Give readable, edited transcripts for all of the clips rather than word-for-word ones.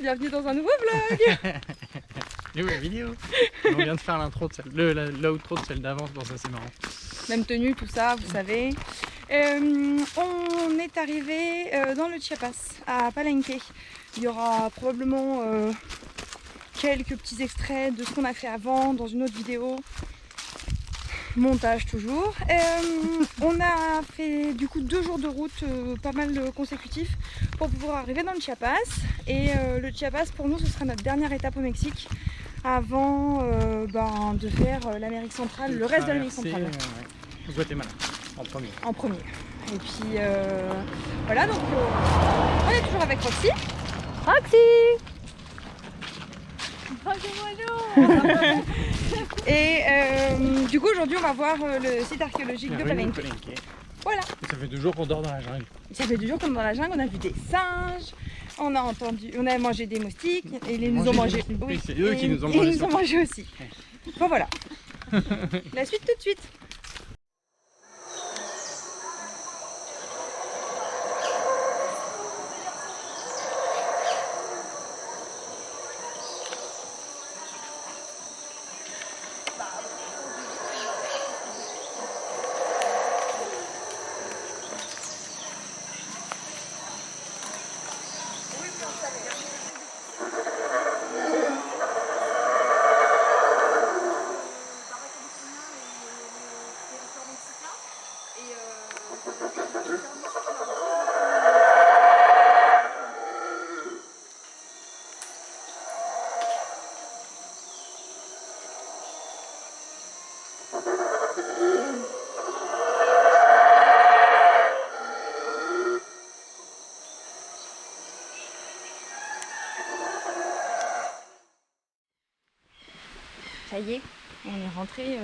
bienvenue dans un nouveau vlog. Nouvelle vidéo. On vient de faire l'intro de l'outro de celle d'avant, pour ça c'est marrant. Même tenue, tout ça, vous savez. On est arrivé dans le Chiapas, à Palenque. Il y aura probablement quelques petits extraits de ce qu'on a fait avant dans une autre vidéo. Montage toujours. On a fait du coup 2 jours de route pas mal consécutifs pour pouvoir arriver dans le Chiapas. Et le Chiapas pour nous ce sera notre dernière étape au Mexique avant de faire l'Amérique centrale, le reste de l'Amérique centrale. Au Guatemala, en premier. En premier. Et puis voilà, donc on est toujours avec Roxy. Roxy! Bonjour. Et du coup aujourd'hui on va voir le site archéologique de Palenque. Voilà. Et ça fait 2 jours qu'on dort dans la jungle. Ça fait 2 jours qu'on est dans la jungle, on a vu des singes, on a mangé des moustiques et ils nous ont mangé. Oui, c'est eux qui nous ont mangé. Ils nous ont mangé aussi. Bon voilà. La suite tout de suite. Ça y est, on est rentré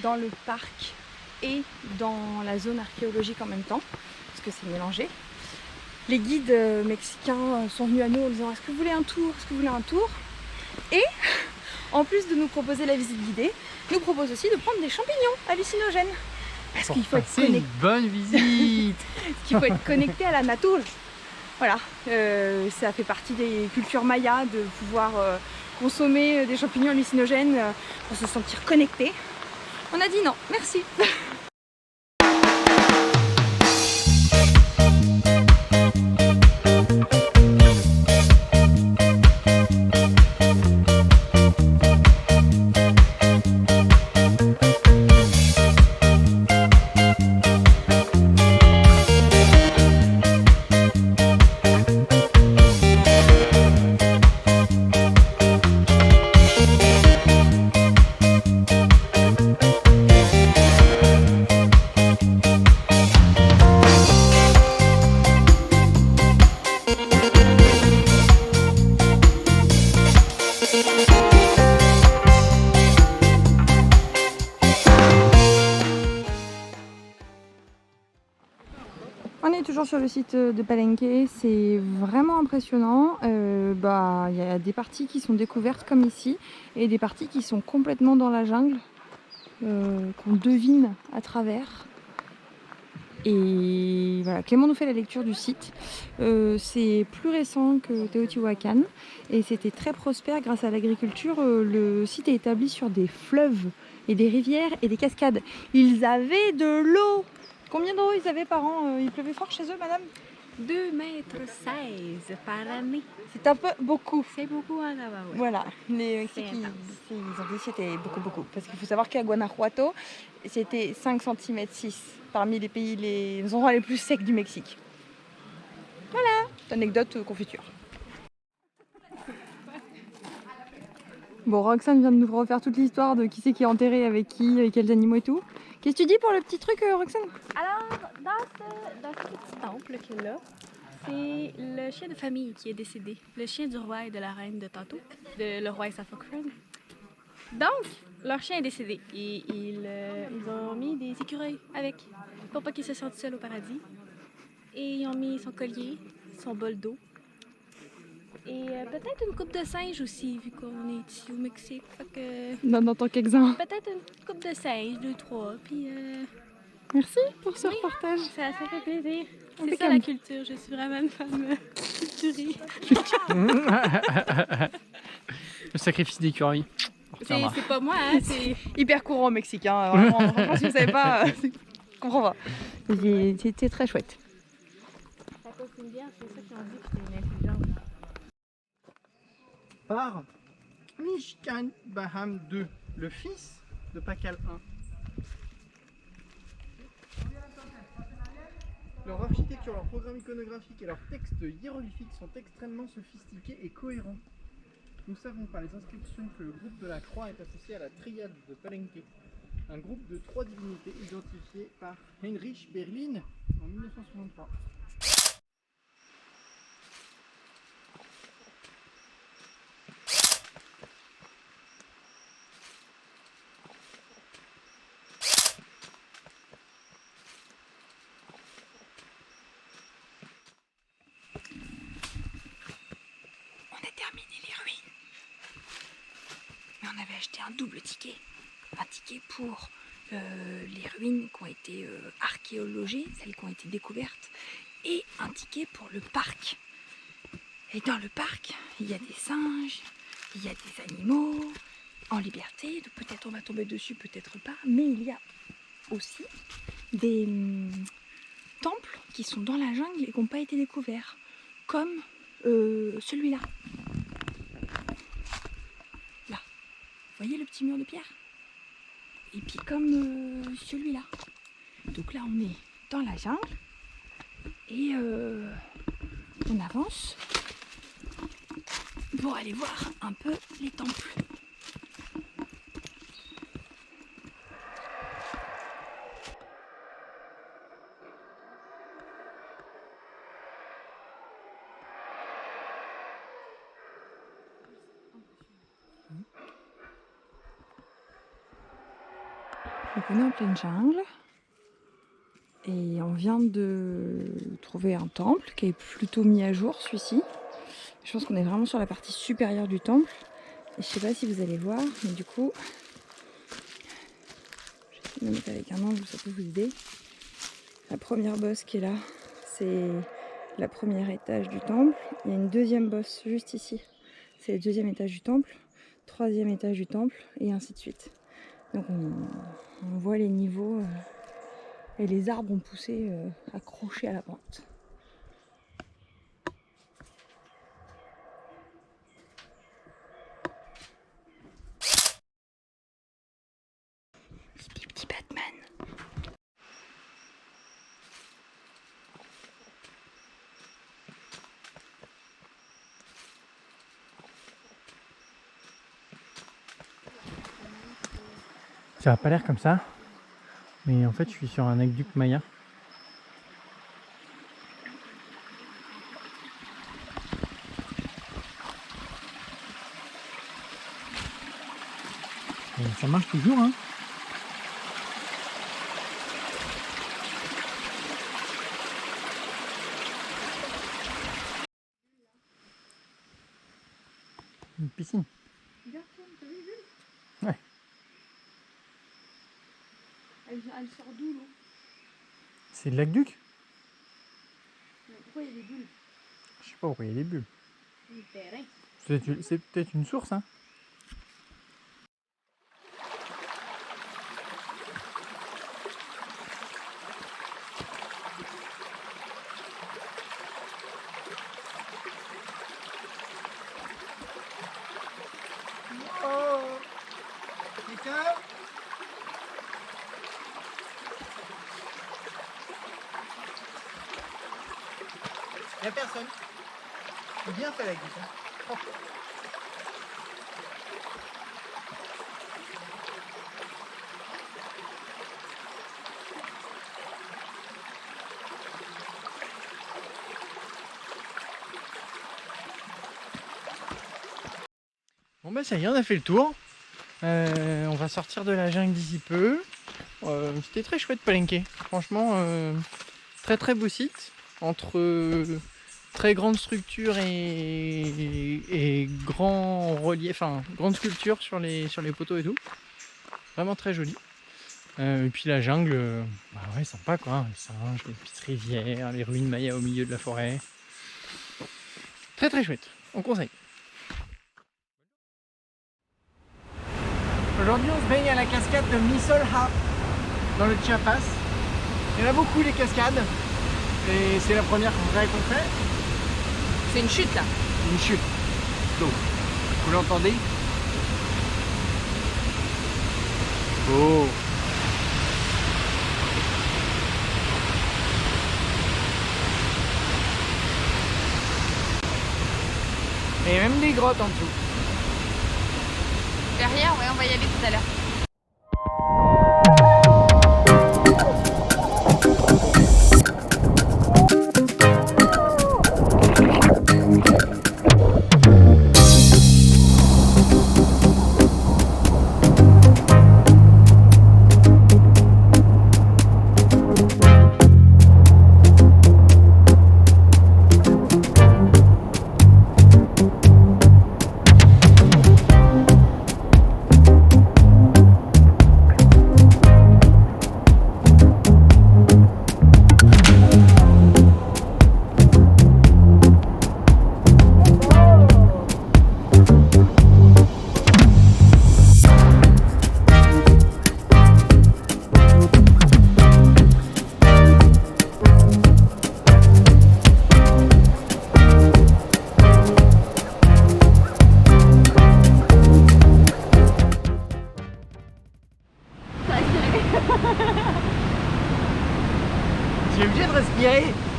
dans le parc et dans la zone archéologique en même temps, parce que c'est mélangé. Les guides mexicains sont venus à nous en disant « Est-ce que vous voulez un tour? Est-ce que vous voulez un tour ?» Et en plus de nous proposer la visite guidée, nous propose aussi de prendre des champignons hallucinogènes. Parce qu'il faut être connecté. C'est une bonne visite. Qu'il faut être connecté à la nature. Voilà, ça fait partie des cultures mayas de pouvoir consommer des champignons hallucinogènes pour se sentir connecté. On a dit non, merci. On est toujours sur le site de Palenque, c'est vraiment impressionnant. Il y a des parties qui sont découvertes comme ici et des parties qui sont complètement dans la jungle, qu'on devine à travers. Et voilà, Clément nous fait la lecture du site. C'est plus récent que Teotihuacan et c'était très prospère grâce à l'agriculture. Le site est établi sur des fleuves et des rivières et des cascades. Ils avaient de l'eau. Combien d'eau ils avaient par an? Il pleuvait fort chez eux, madame? 2,16 m par année. C'est un peu beaucoup. C'est beaucoup à Nava, ouais. Voilà, les Mexiques, ils ont dit que c'était beaucoup. Parce qu'il faut savoir qu'à Guanajuato, c'était 5 cm 6 parmi les pays, les endroits les plus secs du Mexique. Voilà, anecdote confiture. Bon, Roxane vient de nous refaire toute l'histoire de qui c'est qui est enterré avec qui, avec quels animaux et tout. Qu'est-ce que tu dis pour le petit truc, Roxane? Alors, dans ce petit temple qu'il y a là, c'est le chien de famille qui est décédé. Le chien du roi et de la reine de tantôt, le roi et sa Foxfriend. Donc, leur chien est décédé et ils ont mis des écureuils avec, pour pas qu'il se sente seul au paradis. Et ils ont mis son collier, son bol d'eau. Et peut-être une coupe de singe aussi, vu qu'on est ici au Mexique. Fait que... Non, tant qu'exemple. Peut-être une coupe de singe, 2, 3, puis... Merci pour ce reportage. Ça fait plaisir. C'est Impeccable. ça la culture, je suis vraiment une fan. Tu ris. Le sacrifice d'écureuil. C'est pas moi, hein, c'est... Hyper courant au Mexique, hein. Vraiment, franchement, si vous savez pas, je comprends pas. C'était très chouette. Ça cause une bière, c'est ça qu'ils ont dit que c'était une intelligence. Par Mishkan Baham II, le fils de Pakal I. Leur architecture, leur programme iconographique et leurs textes hiéroglyphiques sont extrêmement sophistiqués et cohérents. Nous savons par les inscriptions que le groupe de la Croix est associé à la triade de Palenque, un groupe de 3 divinités identifiées par Heinrich Berlin en 1963. On a terminé les ruines. Mais on avait acheté un double ticket. Un ticket pour les ruines qui ont été archéologées, celles qui ont été découvertes, et un ticket pour le parc. Et dans le parc, il y a des singes, il y a des animaux en liberté, donc peut-être on va tomber dessus, peut-être pas, mais il y a aussi des temples qui sont dans la jungle et qui n'ont pas été découverts, comme celui-là. Là, vous voyez le petit mur de pierre? Et puis comme celui-là. Donc là on est dans la jungle et on avance pour aller voir un peu les temples. Donc on est en pleine jungle et on vient de trouver un temple qui est plutôt mis à jour, celui-ci. Je pense qu'on est vraiment sur la partie supérieure du temple. Et je sais pas si vous allez voir, mais du coup, je vais me mettre avec un angle où ça peut vous aider. La première bosse qui est là, c'est le premier étage du temple. Il y a une deuxième bosse juste ici, c'est le deuxième étage du temple, troisième étage du temple et ainsi de suite. Donc on voit les niveaux et les arbres ont poussé accrochés à la pente. Petit Batman. Ça a pas l'air comme ça, mais en fait je suis sur un aqueduc maya. Et ça marche toujours, hein. Une piscine. Ouais. Elle sort d'où l'eau? C'est de l'aqueduc? Pourquoi il y a des bulles? Je sais pas pourquoi il y a des bulles. Du terrain. C'est peut-être une source, hein. Oh, quelqu'un? Il n'y a personne. C'est bien fait la guise, hein. Propre. Bon bah ça y est, on a fait le tour. On va sortir de la jungle d'ici peu. C'était très chouette Palenque. Franchement, très très beau site. Entre très grande structure et grand relief, enfin grande sculpture sur les poteaux et tout. Vraiment très joli. Et puis la jungle, bah ouais, sympa quoi. Les singes, les petites rivières, les ruines mayas au milieu de la forêt. Très très chouette, on conseille. Aujourd'hui on se baigne à la cascade de Misolha dans le Chiapas. Il y en a beaucoup les cascades et c'est la première vraie qu'on fait. C'est une chute là. Une chute d'eau. Vous l'entendez? Oh. Et même des grottes en dessous. Derrière, ouais, on va y aller tout à l'heure.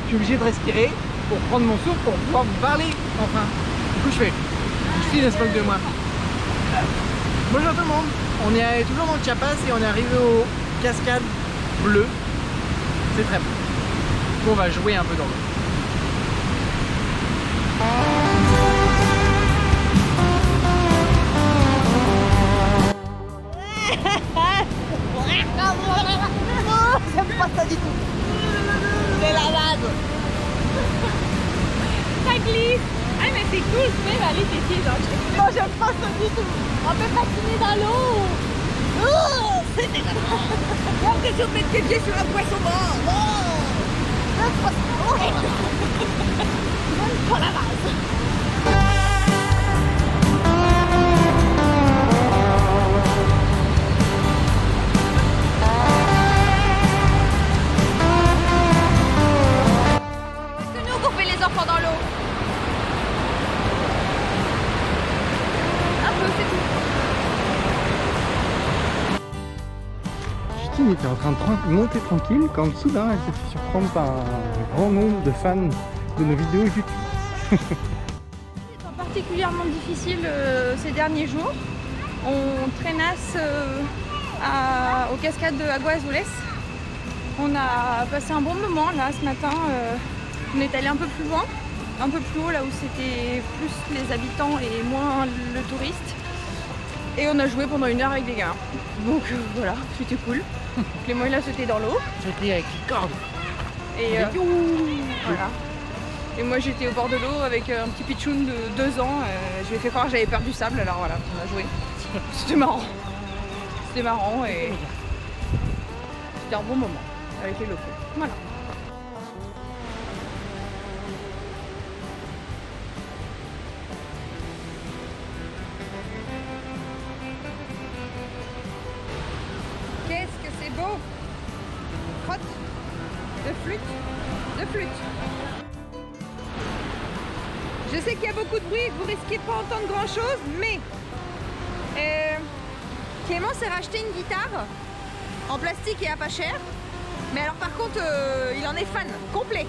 Je suis obligé de respirer pour prendre mon souffle pour pouvoir vous parler enfin. Du coup je suis un smoke de moi. Bonjour tout le monde, on est toujours dans le Chiapas et on est arrivé aux cascades bleues. C'est très beau. Du coup on va jouer un peu dans l'eau. J'aime pas ça du tout. C'est la base. Ça glisse. Ah mais c'est cool, tu peux même aller tes pieds genre. Non, j'aime pas ça du tout. On peut patiner dans l'eau. Oh, c'est dégueulasse. J'ai l'impression de mettre tes pieds sur un poisson mort. Oh, un poisson mort. J'aime pas la base. Enfants dans l'eau. Un peu, c'est tout. Justine était en train de monter tranquille quand soudain elle s'est fait surprendre par un grand nombre de fans de nos vidéos YouTube. C'est particulièrement difficile ces derniers jours. On traînasse aux cascades de Agua Azules. On a passé un bon moment là ce matin. On est allé un peu plus loin, un peu plus haut là où c'était plus les habitants et moins le touriste. Et on a joué pendant 1 heure avec des gars. Donc voilà, c'était cool. Clément il a sauté dans l'eau. C'était avec les cordes. Et voilà. Et moi j'étais au bord de l'eau avec un petit pitchoun de 2 ans. Je lui ai fait croire que j'avais peur du sable, alors voilà, on a joué. C'était marrant. C'était marrant et c'était un bon moment avec les locaux. Voilà. Qu'est-ce que c'est beau! Crotte de flûte. Je sais qu'il y a beaucoup de bruit et que vous risquez de pas entendre grand chose, mais Clément s'est racheté une guitare en plastique et à pas cher. Mais alors par contre, il en est fan complet.